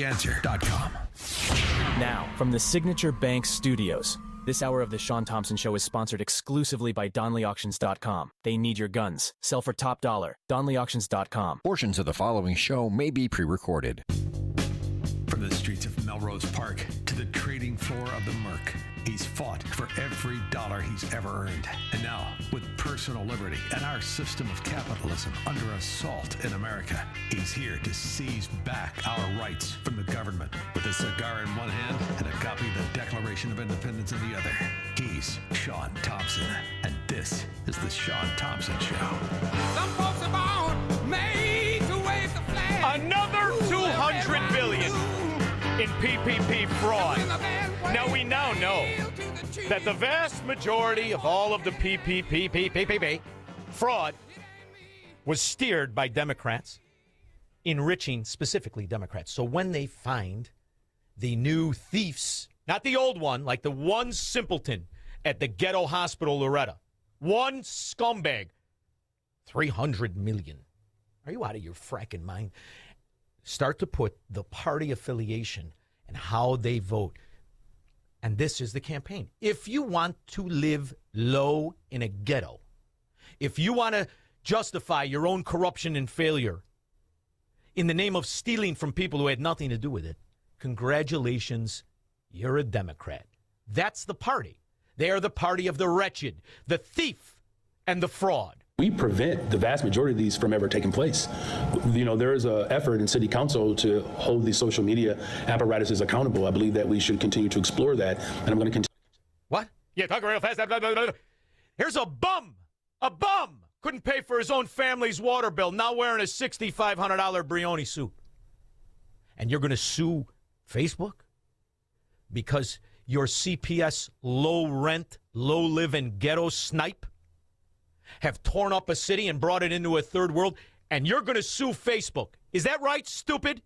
Answer.com. Now, from the Signature Bank Studios, this hour of the Shaun Thompson Show is sponsored exclusively by DonleyAuctions.com. They need your guns. Sell for top dollar. DonleyAuctions.com. Portions of the following show may be pre-recorded. From the streets of Melrose Park to the trading floor of the Merc, he's fought for every dollar he's ever earned. And now, with personal liberty and our system of capitalism under assault in America, he's here to seize back our rights from the government. With a cigar in one hand and a copy of the Declaration of Independence in the other, he's Shaun Thompson. And this is the Shaun Thompson Show. Some folks are born made to wave the flag. Another $200 billion in PPP fraud. Now we now know that the vast majority of all of the PPP fraud was steered by Democrats, enriching specifically Democrats. So when they find the new thieves, not the old one, like the one simpleton at the ghetto hospital Loretta, one scumbag, $300 million. Are you out of your fracking mind? Start to put the party affiliation and how they vote. And this is the campaign. If you want to live low in a ghetto, if you want to justify your own corruption and failure in the name of stealing from people who had nothing to do with it, congratulations, you're a Democrat. That's the party. They are the party of the wretched, the thief, and the fraud. We prevent the vast majority of these from ever taking place. You know, there is an effort in City Council to hold these social media apparatuses accountable. I believe that we should continue to explore that, and I'm going to continue. What? Yeah, talk real fast. Here's a bum. Couldn't pay for his own family's water bill, now wearing a $6,500 Brioni suit. And you're going to sue Facebook because your CPS low-rent, low-living ghetto snipe have torn up a city and brought it into a third world, and you're going to sue Facebook. Is that right, stupid?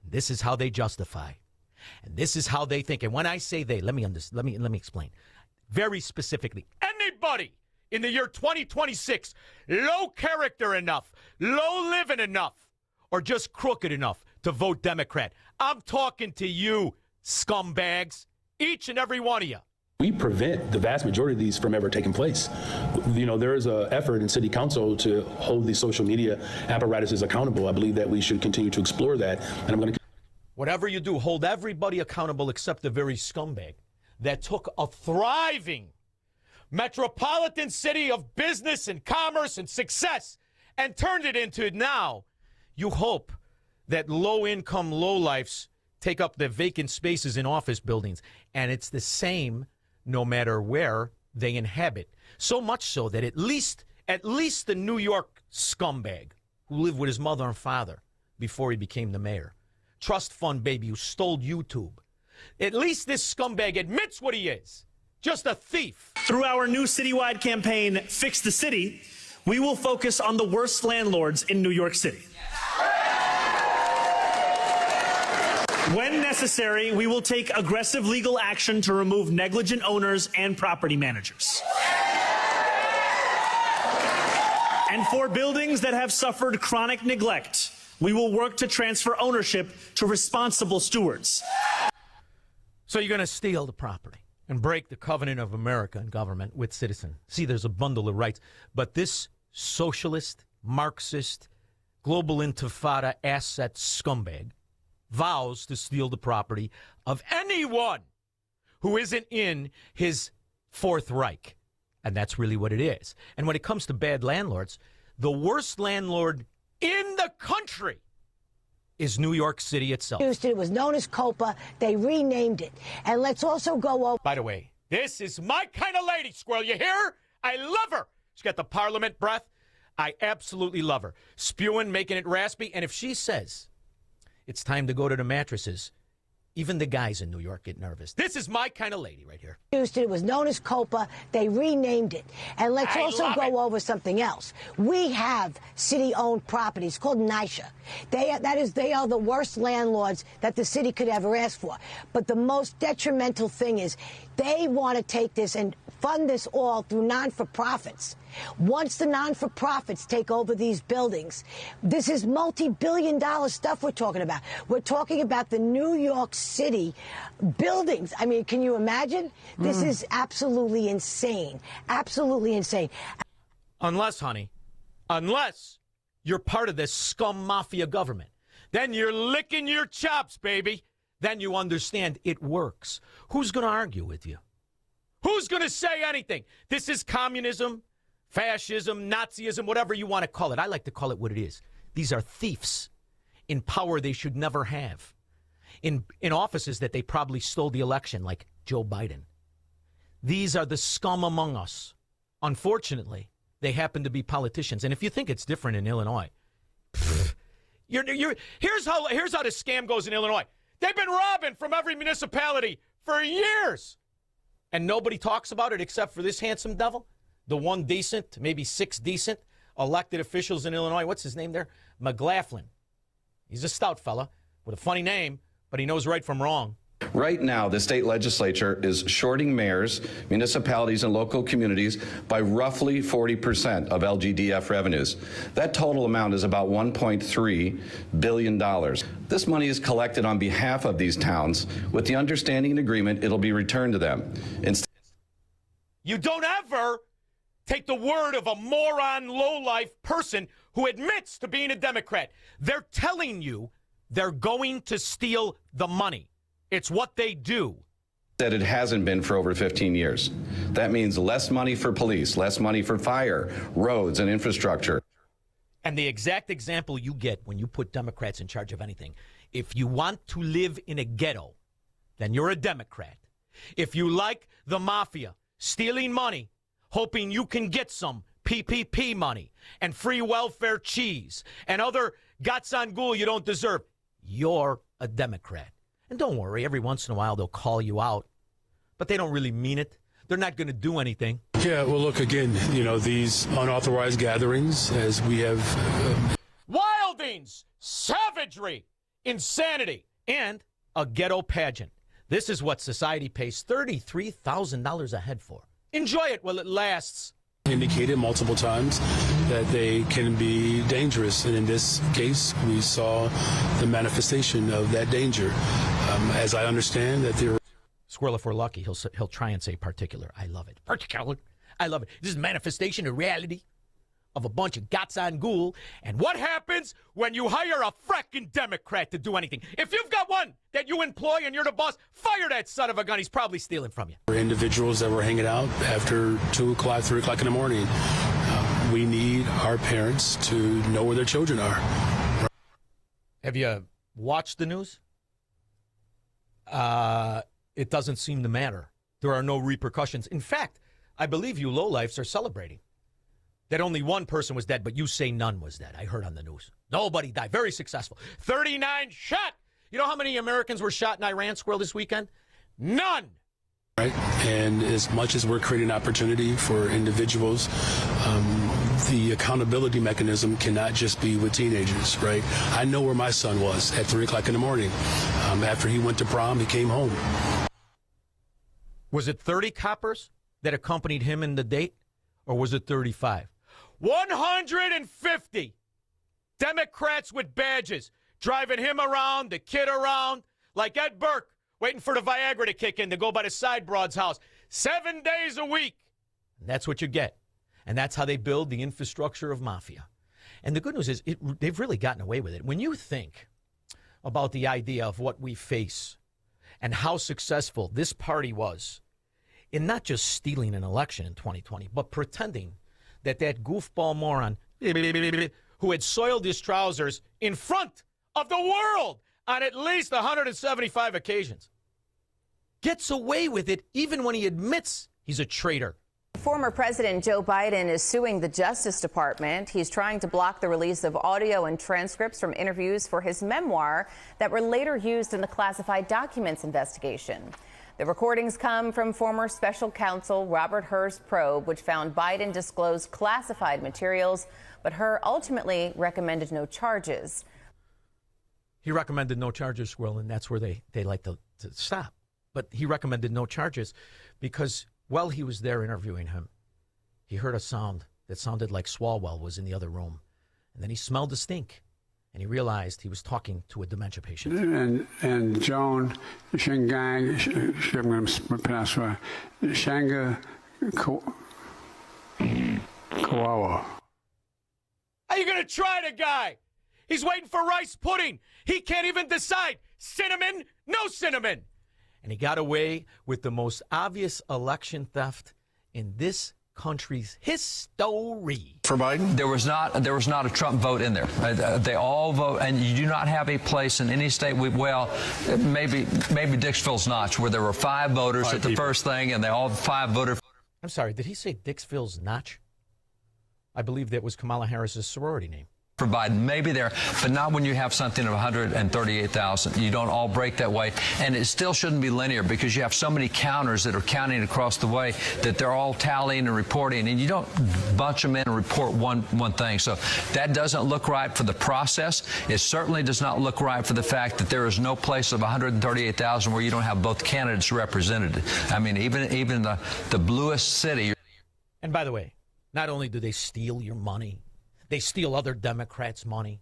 This is how they justify. And this is how they think. And when I say they, let me explain. Very specifically, anybody in the year 2026, low character enough, low living enough, or just crooked enough to vote Democrat. I'm talking to you, scumbags, each and every one of you. We prevent the vast majority of these from ever taking place. You know, there is an effort in City Council to hold these social media apparatuses accountable. I believe that we should continue to explore that, and I'm going to. Whatever you do, hold everybody accountable except the very scumbag that took a thriving metropolitan city of business and commerce and success and turned it into now. You hope that low-income lowlifes take up the vacant spaces in office buildings, and it's the same no matter where they inhabit. So much so that at least the New York scumbag who lived with his mother and father before he became the mayor, trust fund baby who stole YouTube, at least this scumbag admits what he is, just a thief. Through our new citywide campaign, Fix the City, we will focus on the worst landlords in New York City. When necessary, we will take aggressive legal action to remove negligent owners and property managers. And for buildings that have suffered chronic neglect, we will work to transfer ownership to responsible stewards. So you're going to steal the property and break the covenant of America and government with citizens. See, there's a bundle of rights. But this socialist, Marxist, global intifada asset scumbag vows to steal the property of anyone who isn't in his Fourth Reich. And that's really what it is. And when it comes to bad landlords, the worst landlord in the country is New York City itself. It was known as COPA. They renamed it. And let's also go over. By the way, this is my kind of lady, Squirrel. You hear? I love her. She's got the parliament breath. I absolutely love her. Spewing, making it raspy. And if she says it's time to go to the mattresses, even the guys in New York get nervous. This is my kind of lady right here. It was known as COPA. They renamed it. And let's also go over something else. We have city-owned properties called NYCHA. They are the worst landlords that the city could ever ask for. But the most detrimental thing is They want to take this and fund this all through non-for-profits. Once the non-for-profits take over these buildings, this is multi-billion-dollar stuff we're talking about. We're talking about the New York City buildings. I mean, can you imagine? This is absolutely insane. Absolutely insane. Unless, honey, unless you're part of this scum mafia government, then you're licking your chops, baby. Then you understand it works. Who's going to argue with you? Who's going to say anything? This is communism, fascism, Nazism, whatever you want to call it. I like to call it what it is. These are thieves in power they should never have, in offices that they probably stole the election, like Joe Biden. These are the scum among us. Unfortunately, they happen to be politicians. And if you think it's different in Illinois, here's how the scam goes in Illinois. They've been robbing from every municipality for years. And nobody talks about it except for this handsome devil. The one decent, maybe 6 decent elected officials in Illinois. What's his name there? McLaughlin. He's a stout fella with a funny name, but he knows right from wrong. Right now, the state legislature is shorting mayors, municipalities, and local communities by roughly 40% of LGDF revenues. That total amount is about $1.3 billion. This money is collected on behalf of these towns with the understanding and agreement it'll be returned to them. You don't ever take the word of a moron, lowlife person who admits to being a Democrat. They're telling you they're going to steal the money. It's what they do. That it hasn't been for over 15 years. That means less money for police, less money for fire, roads, and infrastructure. And the exact example you get when you put Democrats in charge of anything, if you want to live in a ghetto, then you're a Democrat. If you like the mafia stealing money, hoping you can get some PPP money and free welfare cheese and other guts on ghoul you don't deserve, you're a Democrat. And don't worry, every once in a while they'll call you out, but they don't really mean it. They're not going to do anything. Yeah, well, look, again, these unauthorized gatherings, as we have... Wildings, savagery, insanity, and a ghetto pageant. This is what society pays $33,000 a head for. Enjoy it while it lasts. Indicated multiple times that they can be dangerous, and in this case we saw the manifestation of that danger. As I understand that there... Squirrel, if we're lucky, he'll try and say particular. I love it. Particular. I love it. This is manifestation of reality of a bunch of guts on ghoul. And what happens when you hire a fracking Democrat to do anything? If you've got one that you employ and you're the boss, fire that son of a gun. He's probably stealing from you. Individuals that were hanging out after 2 o'clock, 3 o'clock in the morning. We need our parents to know where their children are. Have you watched the news? It doesn't seem to matter. There are no repercussions. In fact, I believe you lowlifes are celebrating that only one person was dead, but you say none was dead. I heard on the news. Nobody died. Very successful. 39 shot. You know how many Americans were shot in Iran, Squirrel, this weekend? None. Right. And as much as we're creating opportunity for individuals, the accountability mechanism cannot just be with teenagers, right? I know where my son was at 3 o'clock in the morning. After he went to prom, he came home. Was it 30 coppers that accompanied him in the date, or was it 35? 150 Democrats with badges driving him around, the kid around, like Ed Burke, waiting for the Viagra to kick in to go by the side broad's house 7 days a week. And that's what you get. And that's how they build the infrastructure of mafia. And the good news is they've really gotten away with it. When you think about the idea of what we face and how successful this party was in not just stealing an election in 2020, but pretending that goofball moron who had soiled his trousers in front of the world on at least 175 occasions gets away with it even when he admits he's a traitor. Former President Joe Biden is suing the Justice Department. He's trying to block the release of audio and transcripts from interviews for his memoir that were later used in the classified documents investigation. The recordings come from former special counsel Robert Hur's probe, which found Biden disclosed classified materials, but Hur ultimately recommended no charges. He recommended no charges, Squirrel, and that's where they like to stop. But he recommended no charges because while he was there interviewing him, he heard a sound that sounded like Swalwell was in the other room. And then he smelled the stink, and he realized he was talking to a dementia patient. And Joan, Shingang, Shanga, Kawawa. Are you going to try the guy? He's waiting for rice pudding. He can't even decide. Cinnamon, no cinnamon. And he got away with the most obvious election theft in this country's history. For Biden? There was not a Trump vote in there. They all vote, and you do not have a place in any state. Maybe Dixville's Notch, where there were 5 voters at the first thing, and they all 5 voted. I'm sorry, did he say Dixville's Notch? I believe that was Kamala Harris's sorority name. For Biden, maybe there, but not when you have something of 138,000. You don't all break that way, and it still shouldn't be linear because you have so many counters that are counting across the way that they're all tallying and reporting, and you don't bunch them in and report one thing. So that doesn't look right for the process. It certainly does not look right for the fact that there is no place of 138,000 where you don't have both candidates represented. I mean, even the bluest city. And by the way, not only do they steal your money, they steal other Democrats' money.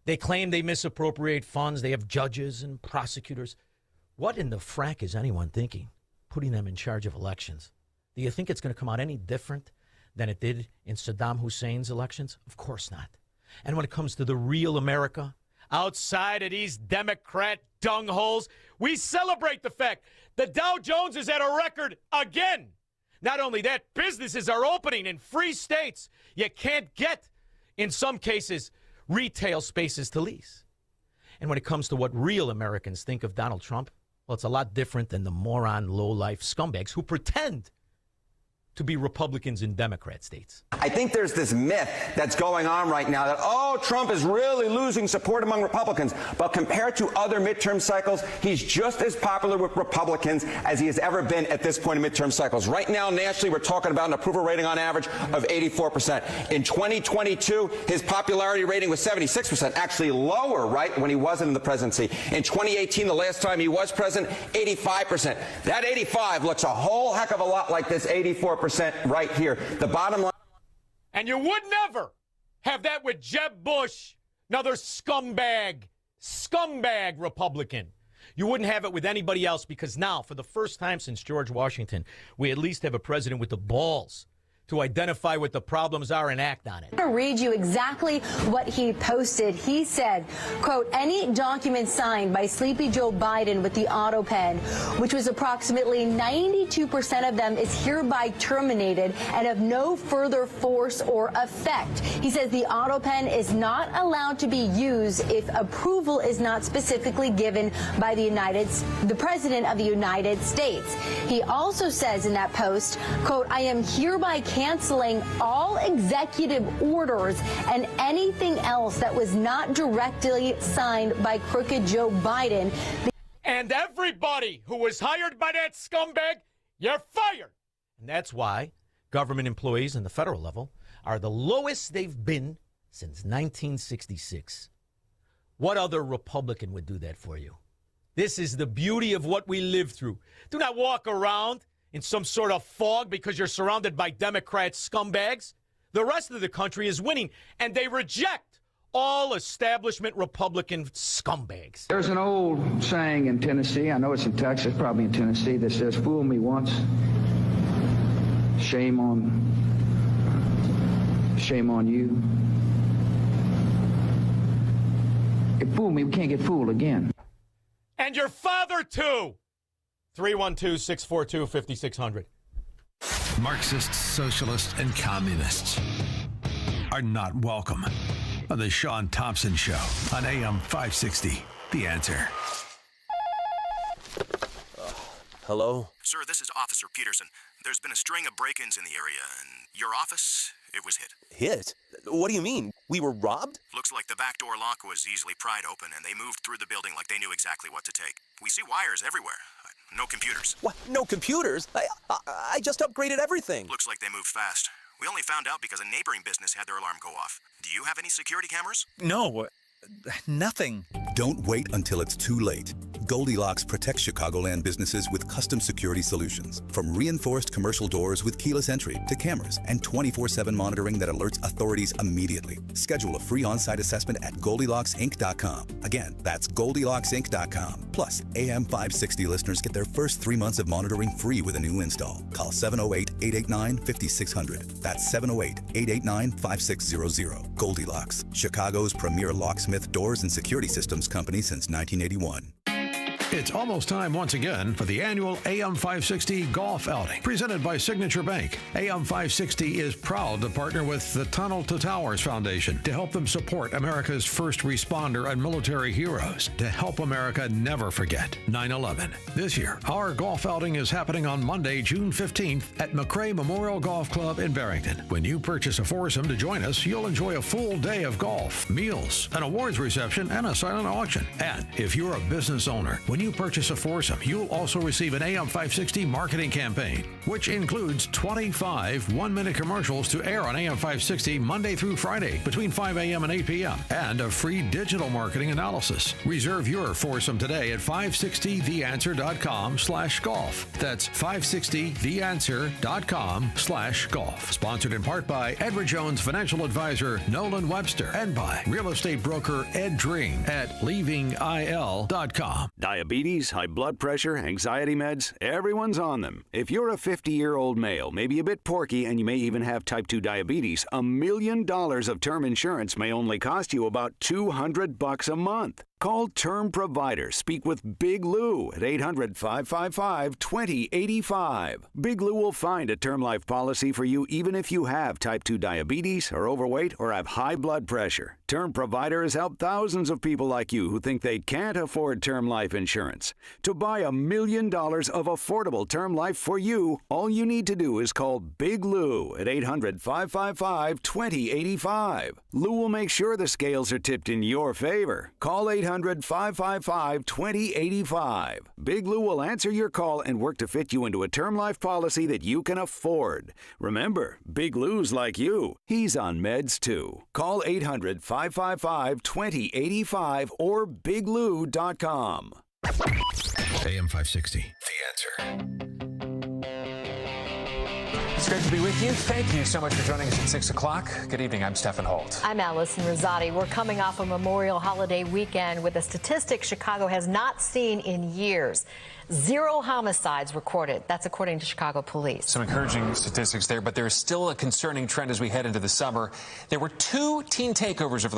They claim they misappropriate funds. They have judges and prosecutors. What in the frack is anyone thinking, putting them in charge of elections? Do you think it's going to come out any different than it did in Saddam Hussein's elections? Of course not. And when it comes to the real America, outside of these Democrat dungholes, we celebrate the fact the Dow Jones is at a record again. Not only that, businesses are opening in free states. You can't get, in some cases, retail spaces to lease. And when it comes to what real Americans think of Donald Trump, well, it's a lot different than the moron, low-life scumbags who pretend to be Republicans in Democrat states. I think there's this myth that's going on right now that, Trump is really losing support among Republicans. But compared to other midterm cycles, he's just as popular with Republicans as he has ever been at this point in midterm cycles. Right now, nationally, we're talking about an approval rating on average of 84%. In 2022, his popularity rating was 76%, actually lower, right, when he wasn't in the presidency. In 2018, the last time he was president, 85%. That 85 looks a whole heck of a lot like this 84% right here. The bottom line. And you would never have that with Jeb Bush, another scumbag Republican. You wouldn't have it with anybody else because now, for the first time since George Washington, we at least have a president with the balls to identify what the problems are and act on it. I'm going to read you exactly what he posted. He said, quote, any document signed by Sleepy Joe Biden with the auto pen, which was approximately 92% of them, is hereby terminated and of no further force or effect. He says the auto pen is not allowed to be used if approval is not specifically given by the President of the United States. He also says in that post, quote, I am hereby canceling all executive orders and anything else that was not directly signed by crooked Joe Biden. And everybody who was hired by that scumbag, you're fired. And that's why government employees on the federal level are the lowest they've been since 1966. What other Republican would do that for you? This is the beauty of what we live through. Do not walk around in some sort of fog because you're surrounded by Democrat scumbags. The rest of the country is winning, and they reject all establishment Republican scumbags. There's an old saying in Tennessee, I know it's in Texas, probably in Tennessee, that says, fool me once, shame on you. If fool me, we can't get fooled again. And your father, too. 312-642-5600. Marxists, socialists, and communists are not welcome on the Shaun Thompson Show on AM 560. The Answer. Hello? Sir, this is Officer Peterson. There's been a string of break-ins in the area, and your office, it was hit. Hit? What do you mean? We were robbed? Looks like the back door lock was easily pried open, and they moved through the building like they knew exactly what to take. We see wires everywhere. No computers. What? No computers? I just upgraded everything. Looks like they moved fast. We only found out because a neighboring business had their alarm go off. Do you have any security cameras? No, nothing. Don't wait until it's too late. Goldilocks protects Chicagoland businesses with custom security solutions. From reinforced commercial doors with keyless entry to cameras and 24/7 monitoring that alerts authorities immediately. Schedule a free on-site assessment at GoldilocksInc.com. Again, that's GoldilocksInc.com. Plus, AM 560 listeners get their first 3 months of monitoring free with a new install. Call 708-889-5600. That's 708-889-5600. Goldilocks, Chicago's premier locksmith, doors, and security systems company since 1981. It's almost time once again for the annual AM 560 Golf Outing, presented by Signature Bank. AM 560 is proud to partner with the Tunnel to Towers Foundation to help them support America's first responder and military heroes, to help America never forget 9/11. This year, our golf outing is happening on Monday, June 15th at McRae Memorial Golf Club in Barrington. When you purchase a foursome to join us, you'll enjoy a full day of golf, meals, an awards reception, and a silent auction. And if you're a business owner, when you purchase a foursome, you'll also receive an AM 560 marketing campaign, which includes 25 one-minute commercials to air on AM 560 Monday through Friday between 5 a.m. and 8 p.m. and a free digital marketing analysis. Reserve your foursome today at 560theanswer.com/golf. That's 560theanswer.com/golf. Sponsored in part by Edward Jones Financial Advisor Nolan Webster and by real estate broker Ed Dring at leavingil.com. Diabetes, high blood pressure, anxiety meds, everyone's on them. If you're a 50-year-old male, maybe a bit porky, and you may even have type 2 diabetes, $1 million of term insurance may only cost you about $200 a month. Call Term Provider. Speak with Big Lou at 800-555-2085. Big Lou will find a term life policy for you even if you have type 2 diabetes, are overweight, or have high blood pressure. Term Provider has helped thousands of people like you who think they can't afford term life insurance. To buy $1 million of affordable term life for you, all you need to do is call Big Lou at 800-555-2085. Lou will make sure the scales are tipped in your favor. Call 800-555-2085. Big Lou will answer your call and work to fit you into a term life policy that you can afford. Remember, Big Lou's like you. He's on meds too. Call 800-555-2085 or biglou.com. AM 560, The Answer. It's great to be with you. Thank you so much for joining us at 6 o'clock. Good evening. I'm Stephen Holt. I'm Allison Rosati. We're coming off a Memorial holiday weekend with a statistic Chicago has not seen in years. 0 homicides recorded. That's according to Chicago police. Some encouraging statistics there, but there is still a concerning trend as we head into the summer. There were 2 teen takeovers over the